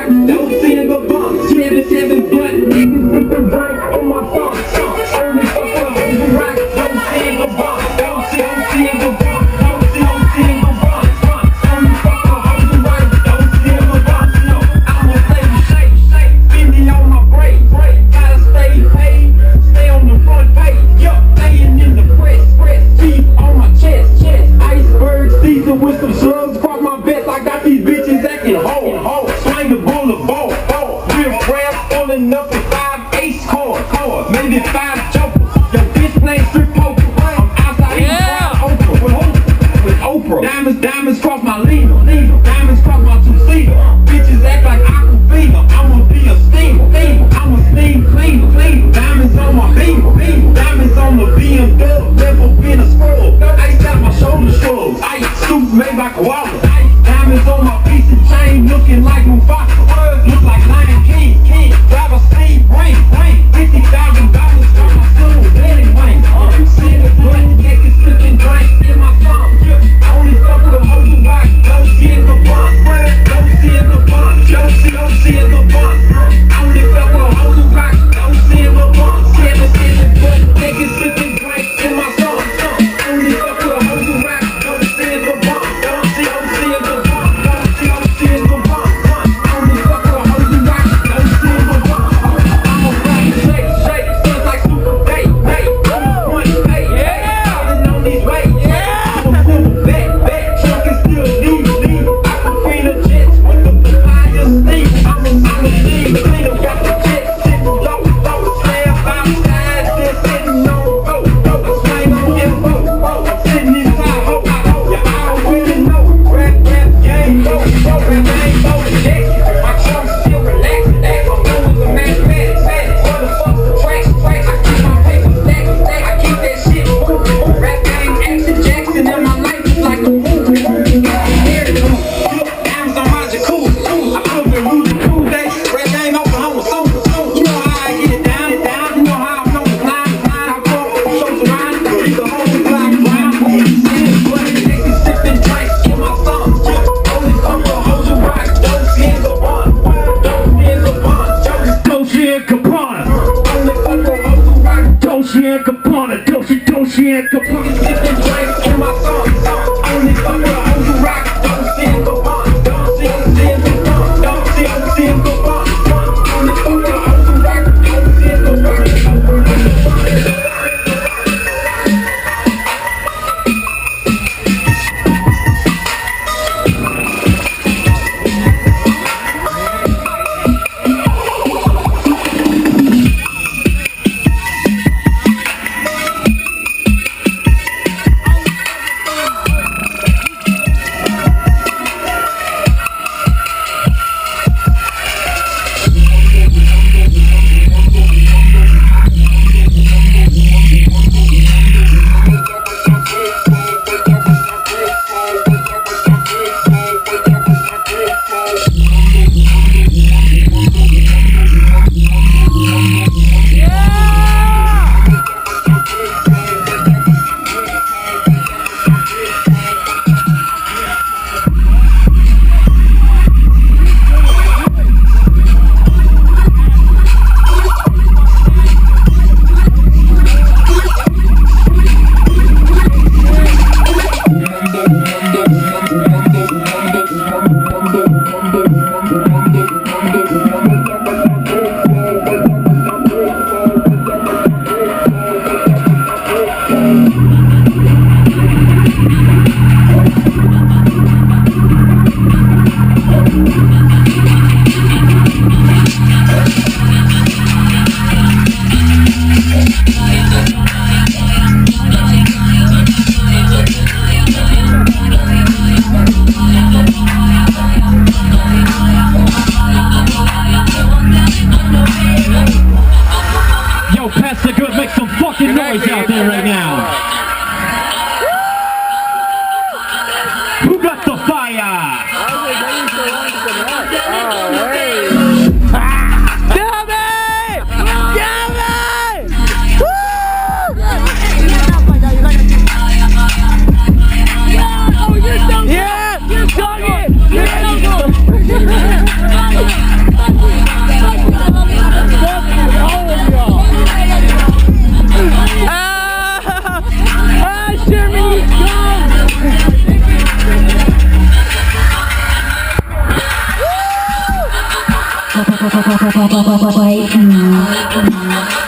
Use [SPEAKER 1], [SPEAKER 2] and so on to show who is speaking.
[SPEAKER 1] rock, don't see the bump. 7 button, niggas with the drink on my thumb. Only fuck with hoes who rock, don't see the bump. Don't see the bump. Don't see the bump. Only fuck with hoes who rock, don't see the bump. No, I'm a shake, Fendi on my break. Gotta stay paid, stay on the front page. Yup, laying in the press. Teeth on my chest. Iceberg season with some slugs across my vest. I got these bitches acting hoe. Swing the bullet ball. Real crap pulling up with 5 ace cards. Maybe 5 jokers. Your bitch playing strip poker. I'm outside with Oprah. Diamonds cross my Lena. Diamonds cross my two-seater. Bitches act like Aquafina. I'ma be a steamer. I'm a steam cleaner. Diamonds on my beamer. Diamonds on the BMW. Never been a scrub. Ice out my shoulder shrugs. Ice suit made by koala. Diamonds on my piece and chain looking like Mufasa. Look like Lion King. Drive a speed ring. $50,000 for my silver wedding ring. See the blood, naked sipping drink in my thumb. Only fuck with a hoe who rock. Don't see the bump. Don't see the bump. Don't see the bump. Only fuck with a hoe who rock. Don't see the bump. See the blood, naked sipping drink in my thumb. Only fuck with a hoe who rock. Don't see the bump. Don't see the bump. Don't see the bump. Only fuck with a hoe who rock. Don't see the bump. I'm a rock, shake, feels like super day. On the front page, falling on these ways. I'm a full back, truck is still leave. I can free the jets with the fire steam. I'm a steam cleaner, got the jet sitting low, slab outside, still sitting on boat. I swing on info, sitting inside, you already know. Rap, game, go, next. My trunk still relaxed, I'm going with the mathematics. What the fuck's the track? I keep my paper stack. I keep that shit moving. Rap game, action Jackson, and my life is like a movie. Diamonds on my jacuzzi. I put the Rudy cool day. Rap game open, I'm a super. You know how I get it down. You know how I'm on the line. I go shows around. Keep the whole block round. Blood, niggas sipping drink in my thumb. Only fuck with hoes who rock. Don't see the bump. Dolce and Gabbana. Only fuck with hoes who rock. Dolce and Gabbana. Dolce and Gabbana. Sipping drink in my thumb. Only fuck with hoes who rock. Don't see the bump. Don't see the bump. Don't see the bump. Only fuck with hoes who rock. Don't see the bump. noise out there right now. Who got the fire?
[SPEAKER 2] Yeah, you're talking. right now.